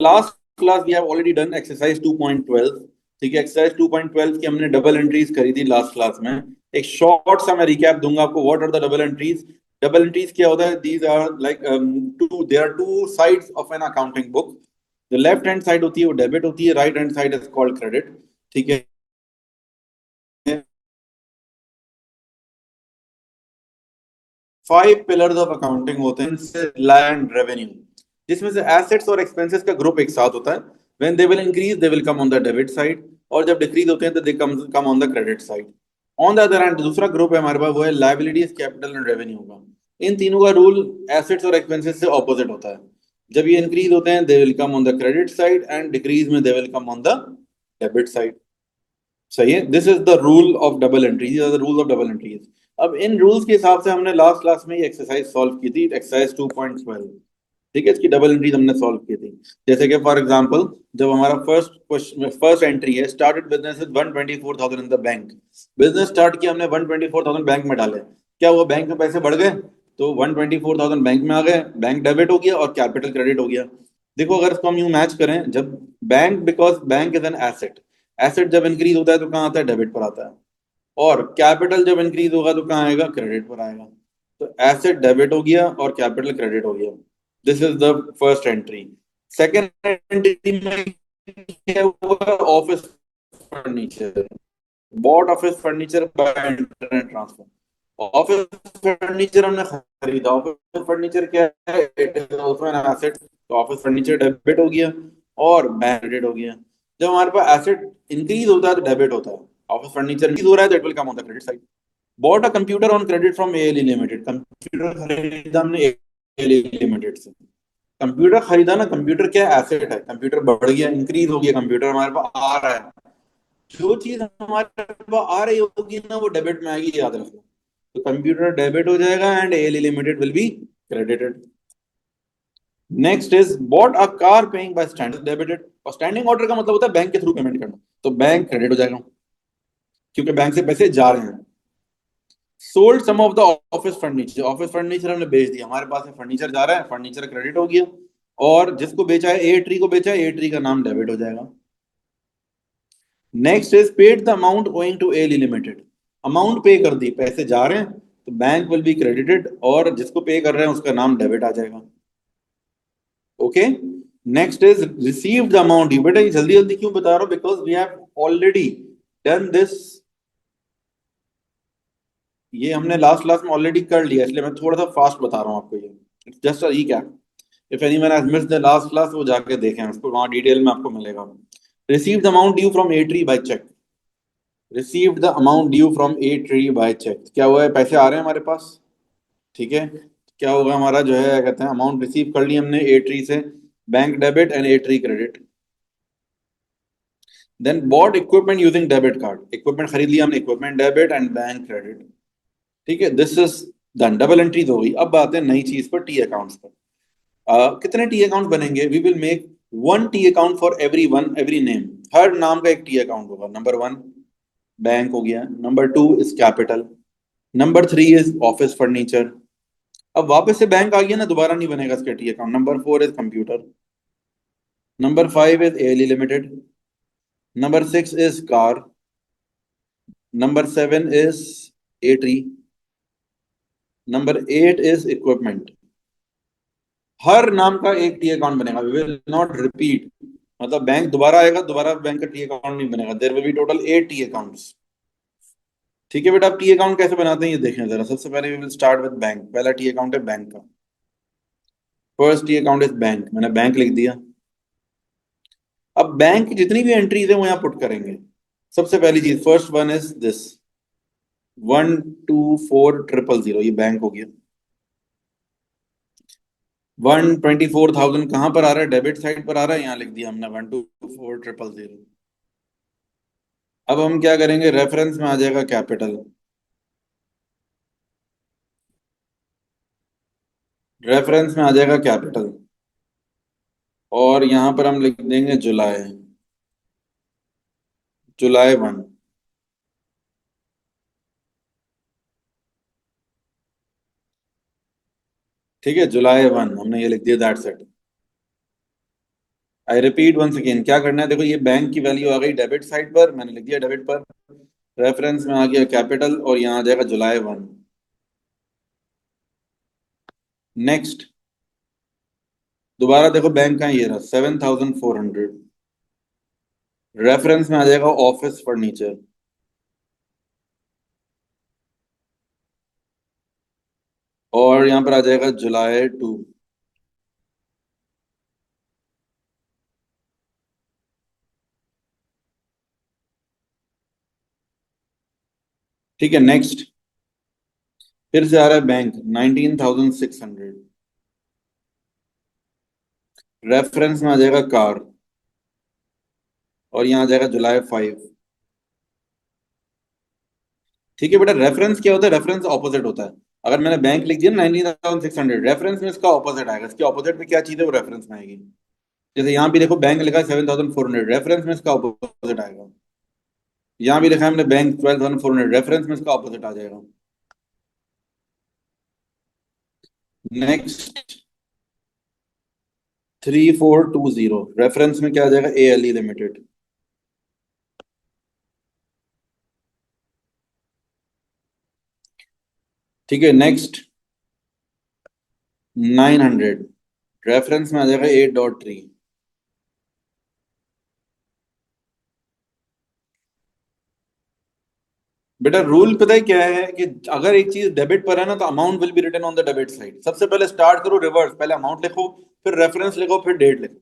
Last class we have already done exercise 2.12। ठीक है, exercise 2.12 की हमने डबल एंट्रीज करी थी लास्ट क्लास में। एक शॉर्ट सा मैं रिकैप दूंगा आपको, what are the double entries. Double entries क्या होता है, these are like two, there are two sides of an accounting book. जो लेफ्ट हैंड साइड होती है वो डेबिट होती है, right hand side is called credit. ठीक है, 5 पिलर्स ऑफ अकाउंटिंग होते हैं, लैंड रेवेन्यू, जिसमें से एसेट्स और एक्सपेंसेस का ग्रुप एक साथ होता है। When they will increase they will come on the debit side, और जब डिक्रीज होते हैं तो they come on the credit side. On the other hand दूसरा ग्रुप है हमारे पास, वो है लायबिलिटीज, कैपिटल एंड रेवेन्यू का। इन तीनों का रूल एसेट्स और एक्सपेंसेस से ऑपोजिट होता है। जब ये इंक्रीज होते हैं they will come on the credit side, and decrease में they will come on the debit side. सही है, this is the rule of double entries, or the rule of double entries. अब इन रूल्स के हिसाब से हमने लास्ट क्लास में ये एक्सरसाइज सॉल्व की थी, एक्सरसाइज 2.12। ठीक है, इसकी डबल एंट्रीज हमने सॉल्व की थी। जैसे कि फॉर एग्जांपल, जब हमारा फर्स्ट क्वेश्चन, फर्स्ट एंट्री है, started business with 124,000 in the bank. Business start किया हमने, 124,000 बैंक में डाले। क्या हुआ, बैंक में पैसे बढ़ गए, तो 124,000 बैंक में आ गए, बैंक डेबिट हो गया और कैपिटल क्रेडिट हो गया। देखो अगर इसको हम यूं मैच करें, जब bank, because bank is an asset, asset जब इंक्रीज होता है तो कहाँ आता है, डेबिट पर आता है। और कैपिटल जब इंक्रीज होगा तो कहाँ आएगा, क्रेडिट पर आएगा। तो एसेट डेबिट हो गया और कैपिटल क्रेडिट हो गया। This is the first entry. Second entry में क्या हुआ, office furniture, bought office furniture by internet transfer. Office furniture हमने खरीदा, ऑफिस फर्नीचर क्या है, it is also an asset. तो ऑफिस फर्नीचर डेबिट हो गया और बैंक क्रेडिट हो गया। जब हमारे पास एसेट इंक्रीज होता है तो डेबिट होता है, ऑफिस फर्नीचर इंक्रीज हो रहा है तो it will come on the credit side. Bought a computer on credit from ALE limited, computer खरीदा हमने एएलई लिमिटेड से। कंप्यूटर खरीदा ना, कंप्यूटर क्या एसेट है, कंप्यूटर बढ़ गया, इंक्रीज हो गया, कंप्यूटर हमारे पास आ रहा है। जो चीज हमारे पास आ रही होगी ना वो डेबिट में आएगी, याद रखो। तो कंप्यूटर डेबिट हो जाएगा and ALE limited will be credited. Next is bought a car paying by standard debited, और स्टैंडिंग ऑर्डर का मतलब होता है बैंक के थ्रू पेमेंट करना, तो बैंक क्रेडिट हो जाएगा क्योंकि बैंक से पैसे जा रहे हैं। Sold some of the office furniture, office furniture हमने बेच दिया, हमारे पास से फर्नीचर जा रहा है, फर्नीचर क्रेडिट हो गया। और जिसको बेचा है, ए ट्री को बेचा है, ए ट्री का नाम डेबिट हो जाएगा। Next is paid the amount owing to A limited, amount pay कर दी, पैसे जा रहे हैं तो बैंक विल बी क्रेडिटेड, और जिसको पे कर रहे हैं उसका नाम डेबिट आ जाएगा। Okay, next is receive the amount. You बेटा ये जल्दी जल्दी क्यों बता रहा हूं, because we have already done this. ये हमने लास्ट क्लास में ऑलरेडी कर लिया, इसलिए मैं थोड़ा सा फास्ट बता रहा हूँ आपको, ये it's just a recap. If anyone has missed the last class वो जाके देखें उसको, वहां डिटेल में आपको मिलेगा। Receive the amount due from A tree by cheque, received the amount due from A tree by cheque, क्या हुआ है, पैसे आ रहे हैं हमारे पास। ठीक है, क्या होगा हमारा, जो है क्या कहते हैं, अमाउंट रिसीव कर ली हमने ए ट्री से, bank debit and A tree credit. Then bought equipment using debit card, equipment खरीद लिया हमने, equipment debit and bank credit. ठीक है, this is done, double entries हो गई। अब आते हैं नई चीज पर, टी अकाउंट्स पर। कितने टी अकाउंट बनेंगे, we will make one T account for every one, every name, हर नाम का एक टी अकाउंट होगा। नंबर वन बैंक हो गया, number two is capital, number three is office furniture. अब वापस से बैंक आ गया ना, दोबारा नहीं बनेगा इसका T account. Number four is computer, number five is Ally Limited, number six is car, number seven is a tree, number eight is equipment. हर नाम का एक टी अकाउंट बनेगा, वी विल नॉट रिपीट। मतलब बैंक दोबारा आएगा, दोबारा बैंक का टी अकाउंट नहीं बनेगा, there will be total 8 T accounts. ठीक है बेटा, आप टी अकाउंट कैसे बनाते हैं ये देखें जरा। सबसे पहले we will start with bank, पहला टी अकाउंट है बैंक का। First T account is bank, मैंने बैंक लिख दिया। अब बैंक की जितनी भी एंट्रीज है वो यहाँ पुट करेंगे। सबसे पहली चीज, फर्स्ट वन इज दिस 124,000, ये बैंक हो गया। 124,000 कहाँ पर आ रहा है, डेबिट साइड पर आ रहा है, यहाँ लिख दिया हमने 124,000। अब हम क्या करेंगे, रेफरेंस में आ जाएगा कैपिटल, रेफरेंस में आ जाएगा कैपिटल, और यहां पर हम लिख देंगे जुलाई, जुलाई 1। ठीक है, जुलाई 1 हमने ये लिख दिया, that's it. I repeat once again, क्या करना है, देखो ये बैंक की वैल्यू आ गई डेबिट साइड पर, मैंने लिख दिया डेबिट पर, रेफरेंस में आ गया कैपिटल और यहाँ आ जाएगा जुलाई 1। नेक्स्ट, दोबारा देखो बैंक का ये रहा 7,400, रेफरेंस में आ जाएगा ऑफिस फर्नीचर, और यहाँ पर आ जाएगा जुलाई 2। ठीक है, नेक्स्ट, फिर से आ रहा है बैंक 19,600, रेफरेंस में आ जाएगा कार, और यहाँ आ जाएगा जुलाई 5। ठीक है बेटा, रेफरेंस क्या होता है, रेफरेंस ऑपोजिट होता है। अगर मैंने बैंक लिख दिया 19,600, रेफरेंस में इसका ऑपोजिट आएगा, इसके ऑपोजिट में क्या चीज है वो रेफरेंस में आएगी। जैसे यहाँ भी देखो बैंक लिखा है 7,400, रेफरेंस में इसका ऑपोजिट आएगा। यहाँ भी लिखा है हमने बैंक 12,400, रेफरेंस में इसका ऑपोजिट आ जाएगा। नेक्स्ट, 3,420, रेफरेंस में क्या आ जाएगा, ALE लिमिटेड। ठीक है, नेक्स्ट, 900, रेफरेंस में आ जाएगा 8.3। बेटा रूल पता है क्या है कि अगर एक चीज डेबिट पर है ना, तो amount will be written on the debit side. सबसे पहले स्टार्ट करो रिवर्स, पहले अमाउंट लिखो, फिर रेफरेंस लिखो, फिर डेट लिखो।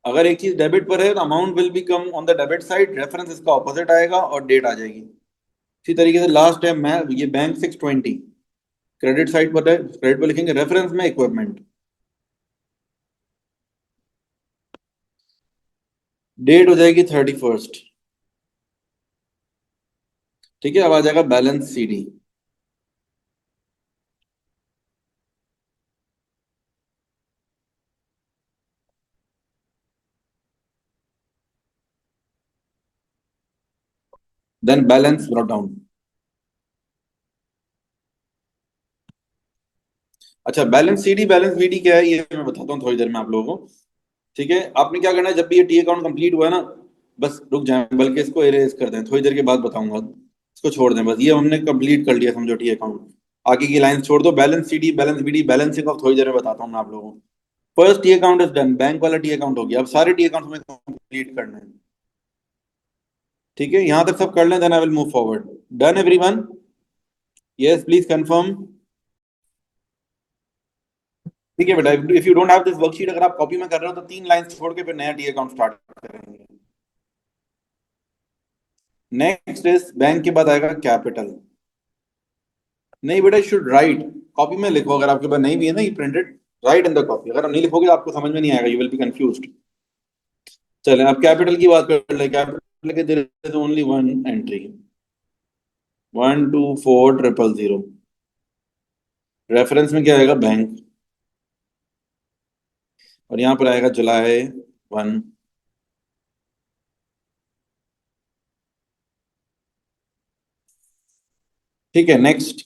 अगर एक चीज डेबिट पर है तो amount will B come on the debit side, reference इसका ऑपोजिट आएगा और डेट आ जाएगी। इसी तरीके से लास्ट है मैं ये बैंक 620, क्रेडिट साइड पर है, क्रेडिट पर लिखेंगे रेफरेंस में इक्विपमेंट, डेट हो जाएगी 31st। ठीक है, अब आ जाएगा balance CD, then balance brought down. अच्छा, बैलेंस CD बैलेंस BD क्या है ये मैं बताता हूँ थोड़ी देर में आप लोगों को। ठीक है, आपने क्या करना है, जब भी ये टी अकाउंट कंप्लीट हुआ है ना, बस रुक जाए, बल्कि इसको इरेज कर दें, थोड़ी देर के बाद बताऊंगा। इसको छोड़ दें, बस ये हमने कंप्लीट कर लिया समझो टी अकाउंट। आगे की लाइन छोड़ दो, balance CD balance BD balancing of थोड़ी देर में बताता हूँ मैं आप लोगों को। First T account is done, bank वाला टी अकाउंट हो गया, अब सारे टी अकाउंट हमें कंप्लीट करने हैं। ठीक है, यहां तक सब कर लें, then I will move forward. Done everyone? Yes please confirm. ठीक है बेटा, if you don't have this worksheet, अगर आप कॉपी में कर रहे हो तो 3 लाइन छोड़ के फिर नया टी अकाउंट स्टार्ट करेंगे। नेक्स्ट इज बैंक के बाद आएगा कैपिटल। नहीं बेटा, शुड राइट, कॉपी में लिखो, अगर आपके पास नहीं भी है ना ये printed, right in the copy. अगर आप नहीं लिखोगे तो आपको समझ में नहीं आएगा, यू विल बी कंफ्यूज्ड। चलें, अब कैपिटल की बात कर ले। कैपिटल के there is only one entry, 124,000। Reference में क्या आएगा, बैंक, और यहाँ पर आएगा जुलाई 1। ठीक है, नेक्स्ट,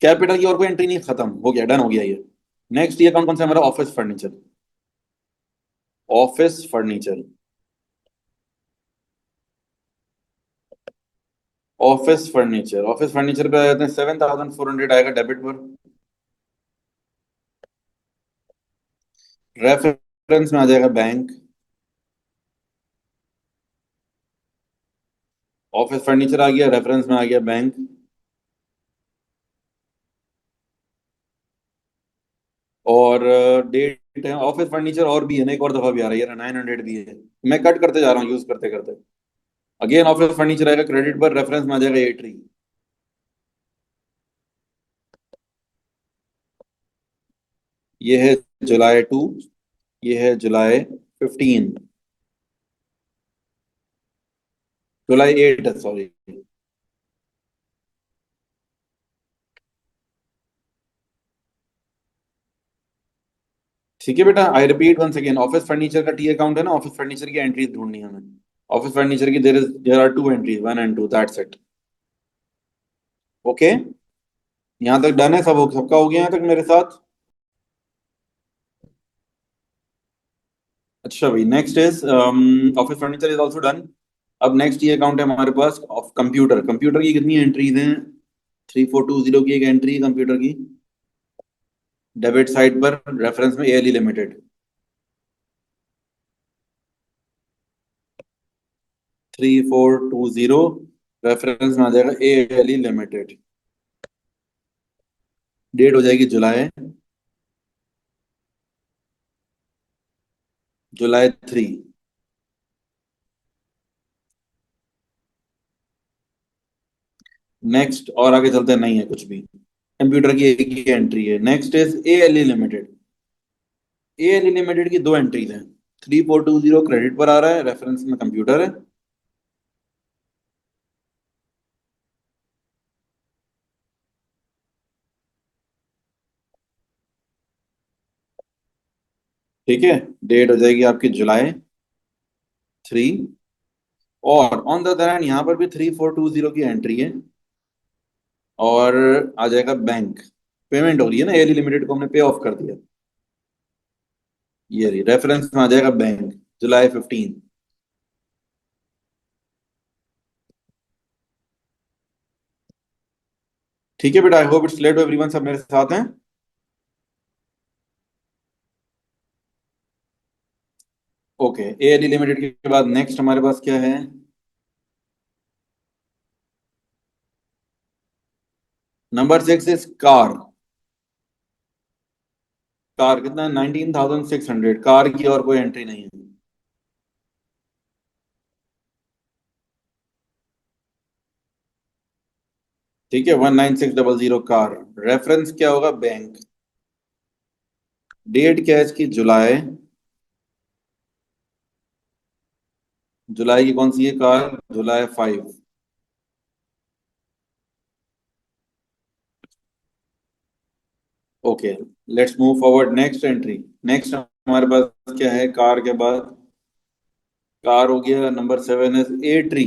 कैपिटल की और कोई एंट्री नहीं, खत्म हो गया, डन हो गया ये। नेक्स्ट ये अकाउंट कौन सा है हमारा, office furniture. Office furniture, office furniture, office furniture पे आ जाते हैं, 7,400 आएगा डेबिट पर, रेफरेंस में आ जाएगा बैंक, ऑफिस फर्नीचर आ गया, रेफरेंस में आ गया बैंक, और डेट है ऑफिस फर्नीचर, और भी है ना, एक और दफा भी आ रही है, 900 भी है। मैं कट करते जा रहा हूँ यूज करते करते। अगेन ऑफिस फर्नीचर आएगा क्रेडिट पर, रेफरेंस में आ जाएगा 8। ये है जुलाई 2, ये है जुलाई 15, जुलाई 8 है, सॉरी। ठीक है बेटा, I repeat once again, office furniture का टी अकाउंट है ना, ऑफिस फर्नीचर की एंट्रीज ढूंढनी है हमें। ऑफिस फर्नीचर की there are 2 entries, 1 and 2, that's it. Okay, यहाँ तक डन है, सबका हो गया यहाँ तक मेरे साथ। अच्छा भाई, next is office furniture is also done. अब नेक्स्ट ये अकाउंट है हमारे पास ऑफ कंप्यूटर। कंप्यूटर की कितनी एंट्रीज हैं? 3420 की एक एंट्री है कंप्यूटर की, डेबिट साइड पर, रेफरेंस में एएलई लिमिटेड। 3420, रेफरेंस में आ जाएगा एएलई लिमिटेड। डेट हो जाएगी जुलाई, जुलाई 3। नेक्स्ट, और आगे चलते नहीं है कुछ भी, कंप्यूटर की एक ही एंट्री है। Next is ALE limited. ALE limited की दो एंट्रीज हैं। 3420 क्रेडिट पर आ रहा है, रेफरेंस में कंप्यूटर है। ठीक है, डेट हो जाएगी आपकी जुलाई 3। और ऑन द अदर हैंड यहाँ पर भी 3420 की एंट्री है, और आ जाएगा बैंक। पेमेंट हो रही है ना, एएलई लिमिटेड को हमने पे ऑफ कर दिया। ये रही रेफरेंस में आ जाएगा बैंक, जुलाई 15। ठीक है बेटा, आई होप इट्स लेट एवरीवन, सब मेरे साथ हैं। ओके, एएलई लिमिटेड के बाद नेक्स्ट हमारे पास क्या है? Number 6 is car. कार कितना है? 19,600। कार की और कोई एंट्री नहीं है। ठीक है, 19600 कार। रेफरेंस क्या होगा? बैंक। डेट क्या है इसकी? जुलाई। जुलाई की कौन सी है car? July 5। Okay, let's move forward. Next entry. Next हमारे पास क्या है कार के बाद? कार हो गया। नंबर 7 है ए ट्री।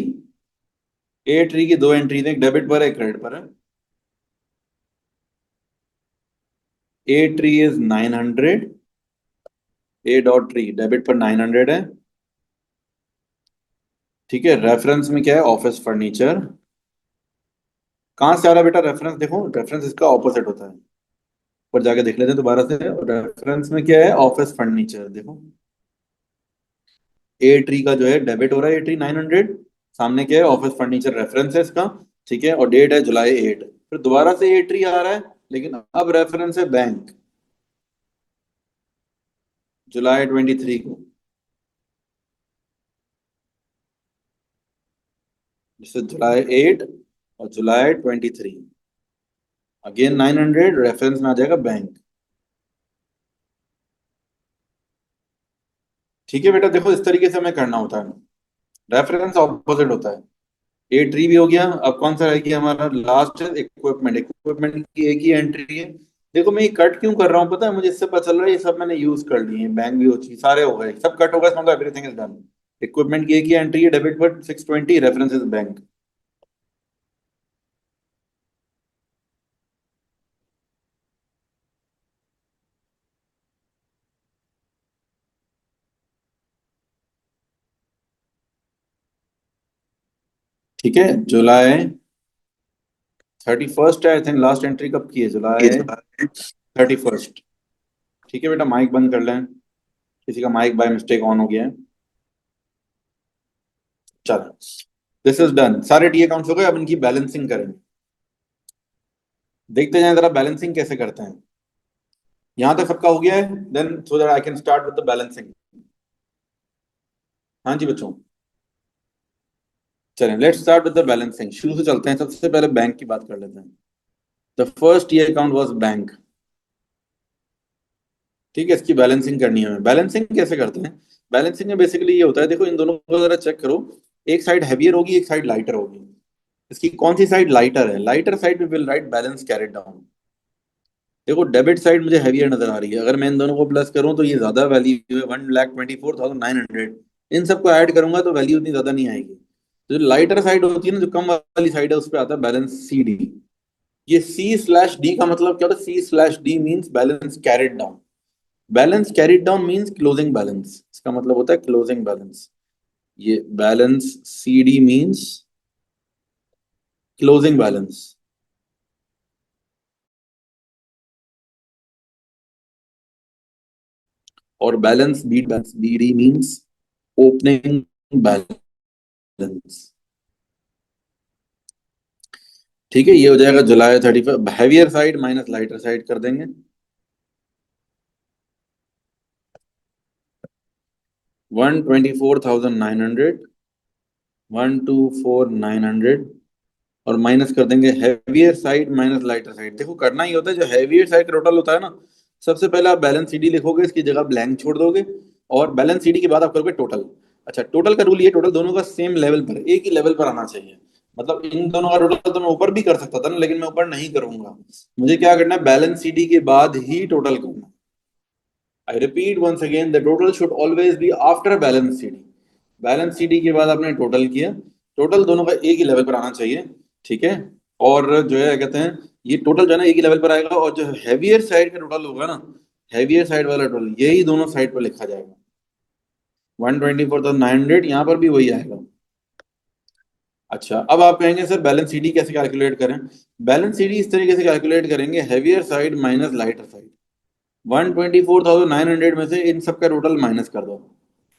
ए ट्री की दो एंट्री है, एक डेबिट पर है, एक क्रेडिट पर है। A tree is 900। ए डॉट ट्री डेबिट पर 900 है। ठीक है, रेफरेंस में क्या है? Office furniture. कहाँ से आ रहा है बेटा रेफरेंस? देखो, रेफरेंस इसका ऑपोजिट होता है। पर जाके देख लेते हैं दोबारा से। रेफरेंस में क्या है? Office furniture. देखो, ए ट्री का जो है डेबिट हो रहा है, ए ट्री 900। सामने क्या है? ऑफिस फर्नीचर रेफरेंस है इसका। ठीक है, और डेट है जुलाई 8। फिर दोबारा से ए ट्री आ रहा है, लेकिन अब रेफरेंस है बैंक, जुलाई 23 को। जैसे जुलाई 8 और जुलाई 23। अगेन 900, रेफरेंस में आ जाएगा बैंक। ठीक है बेटा, देखो इस तरीके से हमें करना होता है। रेफरेंस ऑपोजिट होता है। ए ट्री भी हो गया। अब कौन सा रह गया हमारा? Last equipment. इक्विपमेंट की एक ही एंट्री है। देखो मैं ये कट क्यों कर रहा हूँ पता है? मुझे इससे पता चल रहा है ये सब मैंने यूज कर लिए हैं। बैंक भी हो चुकी, सारे हो गए, सब कट हो गए, मतलब एवरीथिंग इज डन। इक्विपमेंट की एक ही एंट्री है, डेबिट पर 620, रेफरेंस इज बैंक। ठीक है, जुलाई 31 है आई थिंक। लास्ट एंट्री कब की है? जुलाई 31। ठीक है बेटा, माइक बंद कर लें। किसी का माइक बाय मिस्टेक ऑन हो गया है। चलो, दिस इज डन। सारे टी अकाउंट्स हो गए, अब इनकी बैलेंसिंग करेंगे। देखते जाएं जरा बैलेंसिंग कैसे करते हैं। यहां तक सबका हो गया है? Then so that I can start with the balancing. हाँ जी बच्चों, चलें, let's start with the balancing. शुरू से चलते हैं, सबसे पहले बैंक की बात कर लेते हैं। द फर्स्ट ये अकाउंट वाज बैंक। ठीक है, इसकी बैलेंसिंग करनी है हमें। बैलेंसिंग कैसे करते हैं? बैलेंसिंग में बेसिकली ये होता है, देखो इन दोनों को जरा चेक करो। एक साइड हैवियर होगी, एक साइड लाइटर होगी। इसकी कौन सी साइड लाइटर है? लाइटर साइड पे will write balance carried down. देखो डेबिट साइड मुझे हैवियर नजर आ रही है। अगर मैं इन दोनों को प्लस करूं तो ये ज्यादा वैल्यू है, 1,24,900। इन सबको ऐड करूंगा तो वैल्यू उतनी ज्यादा नहीं आएगी। तो जो लाइटर साइड होती है ना, जो कम वाली साइड है, उस पर आता है बैलेंस CD। ये C/D का मतलब क्या होता है? C/D means balance carried down. Balance carried down means closing balance, इसका मतलब होता है क्लोजिंग बैलेंस। ये balance CD means closing balance. और balance BD means opening balance. ठीक है, ये हो जाएगा जुलाई 31, heavier side minus lighter side कर देंगे। 124,900, 124,900 और माइनस कर देंगे heavier side minus lighter side. देखो करना ही होता है, जो हैवियर साइड का टोटल होता है ना, सबसे पहले आप बैलेंस सीडी लिखोगे, इसकी जगह ब्लैंक छोड़ दोगे, और बैलेंस सीडी के बाद आप करोगे टोटल। अच्छा, टोटल का रूल ये, टोटल दोनों का सेम लेवल पर, एक ही लेवल पर आना चाहिए। मतलब इन दोनों का टोटल तो मैं ऊपर भी कर सकता था ना, लेकिन मैं ऊपर नहीं करूंगा। मुझे क्या करना है, बैलेंस सीडी के बाद ही टोटल करना। I repeat once again, the total should always be after balance CD. Balance CD के बाद आपने टोटल किया, टोटल दोनों का एक ही लेवल पर आना चाहिए। ठीक है, और जो है कहते हैं, ये टोटल जो है ना एक ही लेवल पर आएगा, और जो हैवियर साइड का टोटल होगा ना, हैवियर साइड वाला टोटल यही दोनों साइड पर लिखा जाएगा। 124,900 यहाँ पर भी वही आएगा। अच्छा, अब आप कहेंगे सर बैलेंस सीडी कैसे कैलकुलेट करें। बैलेंस सीडी इस तरीके से कैलकुलेट करेंगे, heavier side minus lighter side. 124,900 में से इन सब का टोटल माइनस कर दो।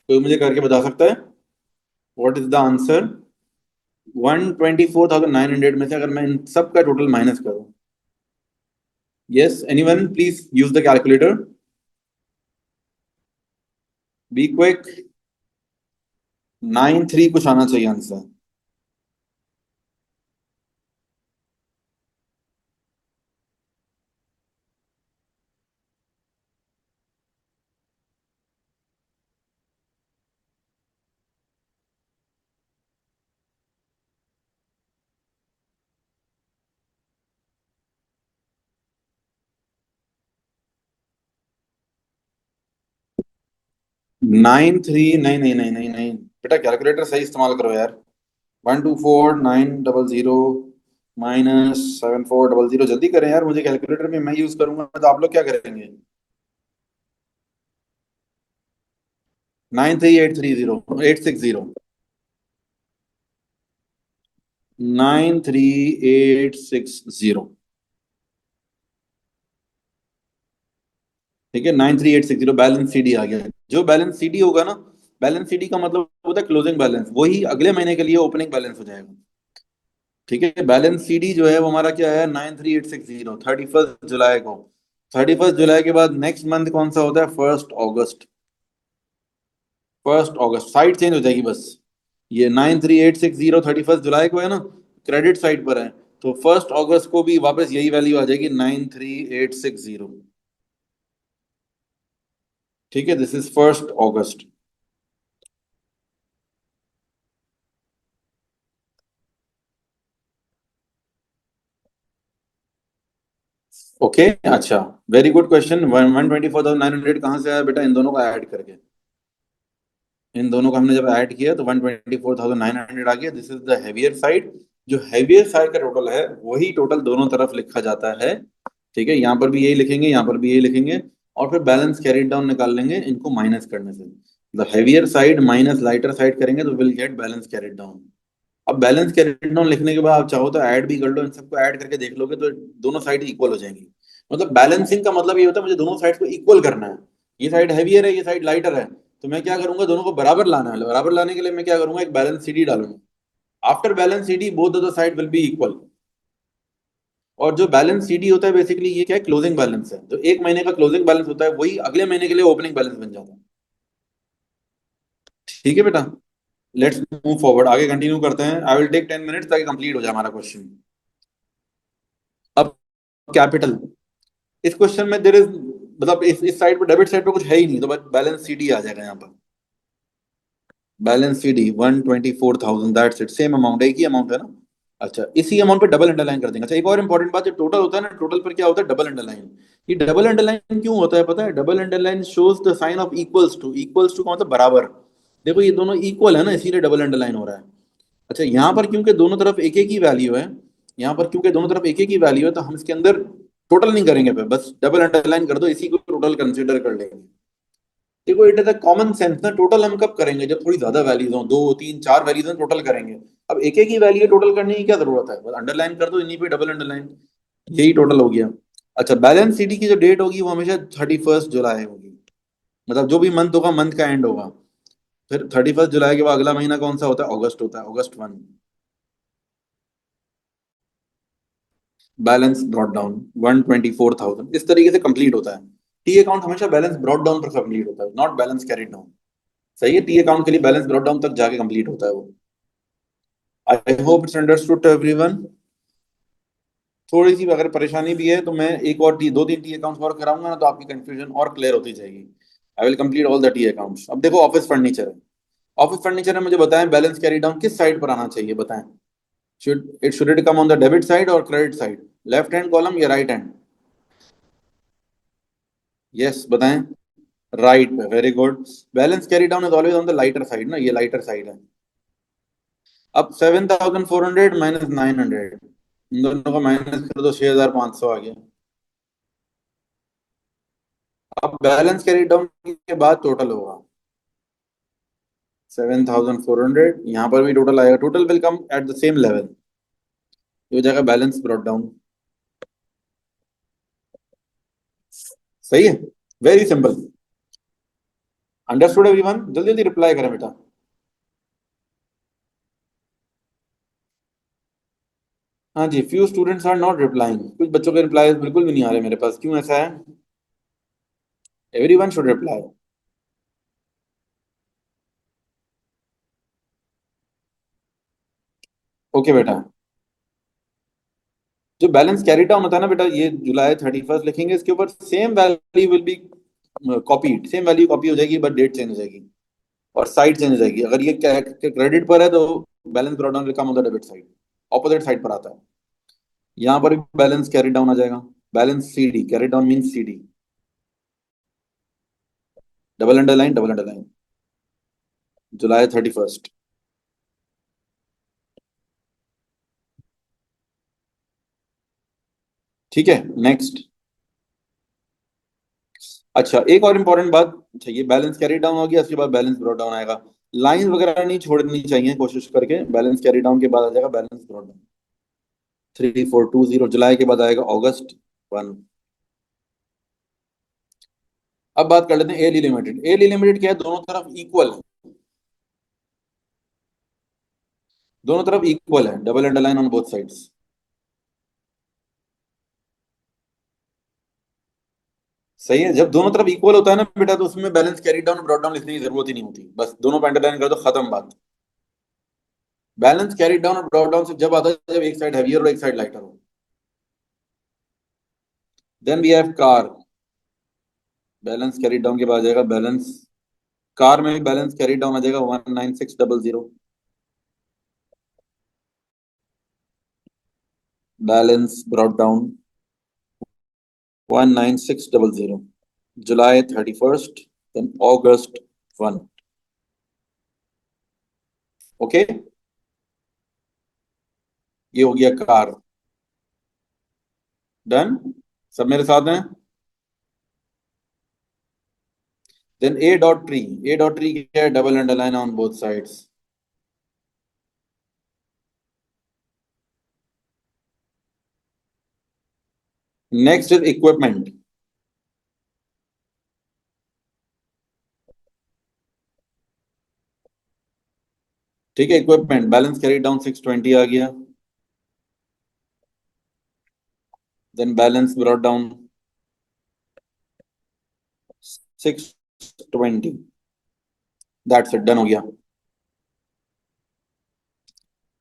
कोई मुझे करके बता सकता है व्हाट इज द आंसर। 124,900 में से अगर मैं इन सब का टोटल माइनस करूं, yes anyone please use the calculator, be quick. 93 कुछ आना चाहिए आंसर। नाइन थ्री, नहीं नहीं नहीं नहीं नहीं, बेटा कैलकुलेटर सही इस्तेमाल करो यार। 124,900 -7400, जल्दी करें यार, मुझे कैलकुलेटर में मैं यूज करूंगा तो आप लोग क्या करेंगे। 93,830, 93,860। ठीक है, 93,860 बैलेंस सीडी आ गया। जो बैलेंस सीडी होगा ना, बैलेंस सीडी का मतलब होता है क्लोजिंग बैलेंस, वही अगले महीने के लिए ओपनिंग बैलेंस हो जाएगा। ठीक है, बैलेंस सीडी जो है वो हमारा क्या है, 93,860, 31 जुलाई को। 31 जुलाई के बाद नेक्स्ट मंथ कौन सा होता है, 1 अगस्त। 1 अगस्त साइड चेंज हो जाएगी बस। ये 93,860 31 जुलाई को है ना, क्रेडिट साइड पर है, तो 1 अगस्त को भी वापस यही वैल्यू आ जाएगी 93,860। ठीक है, दिस इज 1 अगस्त। ओके, अच्छा, वेरी गुड क्वेश्चन। 124,900 कहाँ से आया बेटा, इन दोनों का ऐड करके। इन दोनों का हमने जब ऐड किया तो 124,900 आ गया। This is the heavier side. जो हैवियर साइड का टोटल है वही टोटल दोनों तरफ लिखा जाता है। ठीक है, यहाँ पर भी यही लिखेंगे, यहाँ पर भी यही लिखेंगे, और फिर बैलेंस कैरिड डाउन निकाल लेंगे इनको माइनस करने से। The heavier side minus lighter side करेंगे तो will get balance carried down. अब बैलेंस कैरिड डाउन लिखने के बाद आप चाहो तो ऐड भी कर लो, इन सबको ऐड करके देख लोगे तो दोनों साइड इक्वल हो जाएंगी। मतलब बैलेंसिंग का मतलब ये होता है मुझे दोनों साइड को इक्वल करना है। ये साइड हैवियर है, ये साइड लाइटर है, तो मैं क्या करूंगा, दोनों को बराबर लाना है। बराबर लाने के लिए मैं क्या करूंगा, एक बैलेंस सीडी डालूंगा। After balance CD both the side will be equal. और जो बैलेंस सीडी होता है बेसिकली ये क्या है, क्लोजिंग बैलेंस है। जो एक महीने का क्लोजिंग बैलेंस होता है वही अगले महीने के लिए ओपनिंग बैलेंस बन जाता है। ठीक है बेटा, लेट्स मूव फॉरवर्ड, आगे कंटिन्यू करते हैं। आई विल टेक 10 मिनट्स ताकि कंप्लीट हो जाए हमारा क्वेश्चन। अब कैपिटल, इस क्वेश्चन में देर इज, मतलब इस साइड पर डेबिट साइड पर कुछ है ही नहीं, तो बस बैलेंस सीडी आ जाएगा यहाँ पर। Balance CD 124,000, that's it, same amount, एक ही अमाउंट है ना। अच्छा, इसी अमाउंट पे डबल अंडरलाइन कर देंगे। अच्छा, एक और इंपॉर्टेंट बात, जो टोटल होता है ना, टोटल पर क्या होता है, डबल अंडरलाइन। ये डबल अंडरलाइन क्यों होता है पता है, double underline shows the sign of equals to. Equals to का मतलब बराबर। देखो ये दोनों इक्वल है ना, इसीलिए डबल अंडरलाइन हो रहा है। अच्छा, यहाँ पर क्योंकि दोनों तरफ एक एक ही वैल्यू है, यहाँ पर क्योंकि दोनों तरफ एक एक ही वैल्यू है, तो हम इसके अंदर टोटल नहीं करेंगे, पे बस डबल अंडरलाइन कर दो, इसी को टोटल टोटल कंसिडर कर लेंगे। देखो it is a common sense ना, टोटल हम कब करेंगे जब थोड़ी ज्यादा वैल्यूज हो, 2 3 4 वैल्यूज हैं टोटल करेंगे। अब एक एक ही वैल्यू टोटल करने की क्या जरूरत है, बस अंडरलाइन कर दो, इन्हीं पे डबल अंडरलाइन, यही टोटल हो गया। अच्छा, बैलेंस सीडी की जो डेट होगी वो हमेशा 31 जुलाई होगी, मतलब जो भी मंथ होगा मंथ का एंड होगा। फिर 31 जुलाई के बाद अगला महीना कौन सा होता है, अगस्त होता है, अगस्त 1। बैलेंस ब्रॉट डाउन 124,000, इस तरीके से कंप्लीट होता है। टी अकाउंट हमेशा बैलेंस ब्रॉट डाउन पर कंप्लीट होता है, नॉट बैलेंस कैरिड डाउन। सही है, टी अकाउंट के लिए बैलेंस ब्रॉट डाउन तक जाके कंप्लीट होता है वो। I hope it's understood to everyone. थोड़ी सी अगर परेशानी भी है तो मैं एक और टी, 2 3 टी अकाउंट्स और कराऊंगा ना, तो आपकी कंफ्यूजन और क्लियर होती जाएगी। I will complete all the T accounts. अब देखो ऑफिस फर्नीचर है। ऑफिस फर्नीचर में मुझे बताएं बैलेंस कैरी डाउन किस साइड पर आना चाहिए, बताएं। Should it come on the debit side और credit side, left hand column या राइट हैंड? यस बताएं। राइट पे, very good. Balance carry down is always on the lighter side ना, ये लाइटर साइड है। अब 7,400 माइनस 900, इन दोनों को माइनस कर दो, 6,500 आ गया। अब बैलेंस कैरी डाउन के बाद टोटल होगा 7,400, यहाँ पर भी टोटल आएगा, total will come at the same level, ये हो जाएगा बैलेंस ब्रॉट डाउन। सही है, वेरी सिंपल। अंडरस्टूड एवरीवन, जल्दी जल्दी रिप्लाई करें बेटा। हाँ जी, few students are not replying, कुछ बच्चों के रिप्लाई बिल्कुल भी नहीं आ रहे मेरे पास, क्यों ऐसा है? Everyone should reply. ओके बेटा, जो बैलेंस कैरी डाउन होता है ना बेटा, ये जुलाई 31 लिखेंगे, इसके ऊपर same value will be copied, same value copy हो जाएगी, बट डेट चेंज हो जाएगी और साइड चेंज हो जाएगी। अगर ये क्रेडिट पर है तो balance brought down will come on the debit side, opposite side पर आता है। यहाँ पर भी बैलेंस कैरी डाउन आ जाएगा, balance CD, carry down mean CD, double underline double underline, जुलाई 31। ठीक है, नेक्स्ट। अच्छा, एक और इम्पोर्टेंट बात, चाहिए बैलेंस कैरी डाउन हो गया, उसके बाद बैलेंस ब्रॉट डाउन आएगा। लाइन वगैरह नहीं छोड़नी चाहिए, कोशिश करके बैलेंस कैरी डाउन के बाद आ जाएगा बैलेंस ब्रॉट डाउन। 3420, जुलाई के बाद आएगा अगस्त 1। अब बात कर लेते हैं एली लिमिटेड। एली लिमिटेड क्या है, दोनों तरफ इक्वल है, दोनों तरफ इक्वल है, double underline on both sides. सही है, जब दोनों तरफ इक्वल होता है ना बेटा, तो उसमें balance carry down brought down लिखने की जरूरत ही नहीं होती, बस दोनों पे अंडरलाइन कर दो, खत्म बात। बैलेंस कैरी डाउन और ब्रॉट डाउन से जब आता है जब एक साइड हैवियर और एक साइड लाइटर हो। Then we have car. Balance carry down के बाद आ जाएगा बैलेंस, कार में भी बैलेंस कैरी डाउन आ जाएगा 19600, बैलेंस ब्रॉट डाउन 19600, जुलाई 31, देन अगस्त 1। ओके, ये हो गया कार। डन, सब मेरे साथ हैं? देन ए डॉट ट्री क्या है, double underline on both sides. Next is equipment. ठीक है, इक्विपमेंट बैलेंस कैरी डाउन 620 आ गया, then balance brought down 620, that's it, done हो गया।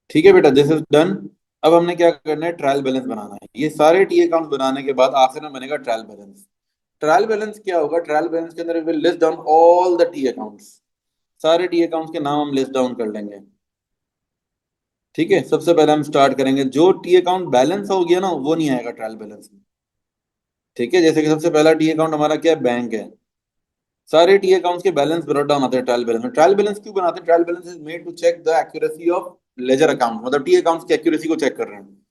ठीक है बेटा, दिस इज डन। अब हमने क्या करना है, ट्रायल बैलेंस बनाना है। ये सारे टी अकाउंट बनाने के बाद आखिर में बनेगा ट्रायल बैलेंस। ट्रायल बैलेंस क्या होगा, ट्रायल बैलेंस के अंदर will list down all the T accounts, सारे टी अकाउंट्स के नाम हम लिस्ट डाउन कर लेंगे। ठीक है, सबसे पहले हम स्टार्ट करेंगे, जो टी अकाउंट बैलेंस हो गया ना वो नहीं आएगा ट्रायल बैलेंस में। ठीक है, जैसे कि सबसे पहला टी अकाउंट हमारा क्या है, बैंक है। सारे टी अकाउंट्स के बैलेंस ब्रॉट डाउन आते हैं ट्रायल बैलेंस में। ट्रायल बैलेंस क्यों बनाते हैं, trial balance is made to check the accuracy of ledger account, मतलब टी अकाउंट्स की एक्यूरेसी को चेक कर रहे हैं।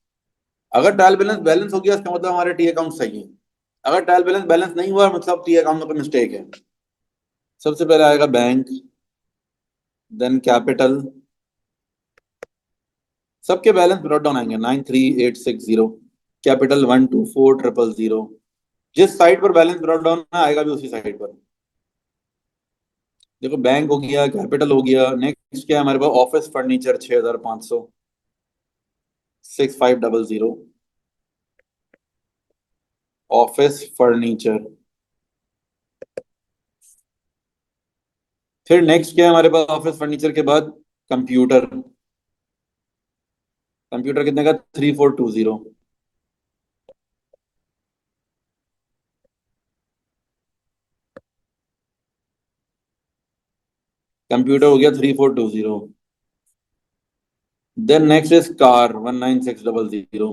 अगर ट्रायल बैलेंस बैलेंस हो गया इसका मतलब हमारे टी अकाउंट सही है। अगर ट्रायल बैलेंस बैलेंस नहीं हुआ मतलब टी अकाउंट में कोई मिस्टेक है। सबसे पहले आएगा बैंक, देन कैपिटल, सबके बैलेंस ब्रॉट डाउन आएंगे 93860, कैपिटल 124000। जिस साइड पर बैलेंस ब्रॉट डाउन आएगा भी उसी साइड पर। देखो बैंक हो गया, कैपिटल हो गया, नेक्स्ट क्या है हमारे पास, ऑफिस फर्नीचर 6500, 6500, ऑफिस फर्नीचर। फिर नेक्स्ट क्या है हमारे पास ऑफिस फर्नीचर के बाद, कंप्यूटर। कंप्यूटर कितने का, 3420। कंप्यूटर हो गया 3420। Then next is car 19600।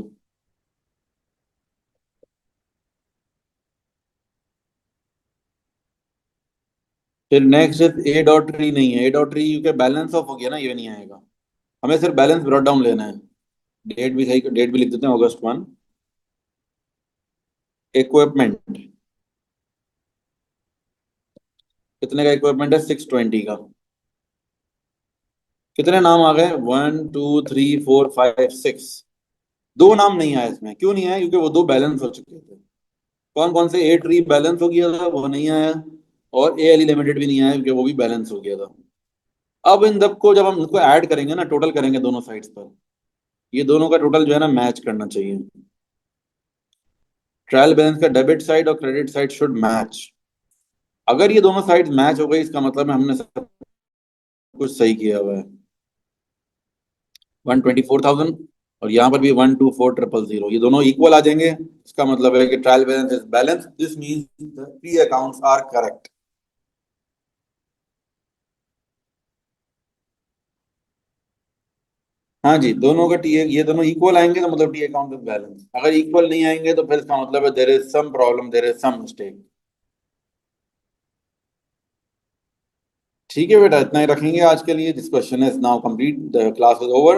फिर नेक्स्ट इज ए डॉट ट्री, नहीं है ए डॉट ट्री क्योंकि बैलेंस ऑफ हो गया ना, ये नहीं आएगा। हमें सिर्फ बैलेंस ब्रॉट डाउन लेना है। डेट भी सही, डेट भी लिख देते हैं August 1। इक्विपमेंट, कितने का इक्विपमेंट है, 620 का। कितने नाम आ गए, 1 2 3 4 5 6। दो नाम नहीं आया इसमें, क्यों नहीं आया, क्योंकि वो दो बैलेंस हो चुके थे। कौन कौन से, ए ट्री बैलेंस हो गया था वो नहीं आया, और ए एल लिमिटेड भी नहीं आया क्योंकि वो भी बैलेंस हो गया था। अब इन सबको जब हम इनको ऐड करेंगे ना, टोटल करेंगे दोनों साइड्स पर, ये दोनों का टोटल जो है ना मैच करना चाहिए। ट्रायल बैलेंस का डेबिट साइड और क्रेडिट साइड शुड मैच। अगर ये दोनों साइड मैच हो गई इसका मतलब है हमने सब कुछ सही किया हुआ है। 124,000, और यहाँ पर भी 124,000, ये दोनों इक्वल आ जाएंगे। इसका मतलब है कि trial balance is balance, this means the three accounts are correct. हाँ जी, दोनों का टी, ये दोनों इक्वल आएंगे तो मतलब टी अकाउंट इज बैलेंस। अगर इक्वल नहीं आएंगे तो फिर इसका मतलब है there is some problem, there is some mistake. ठीक है बेटा, इतना ही रखेंगे आज के लिए। This question is now complete, the class is over.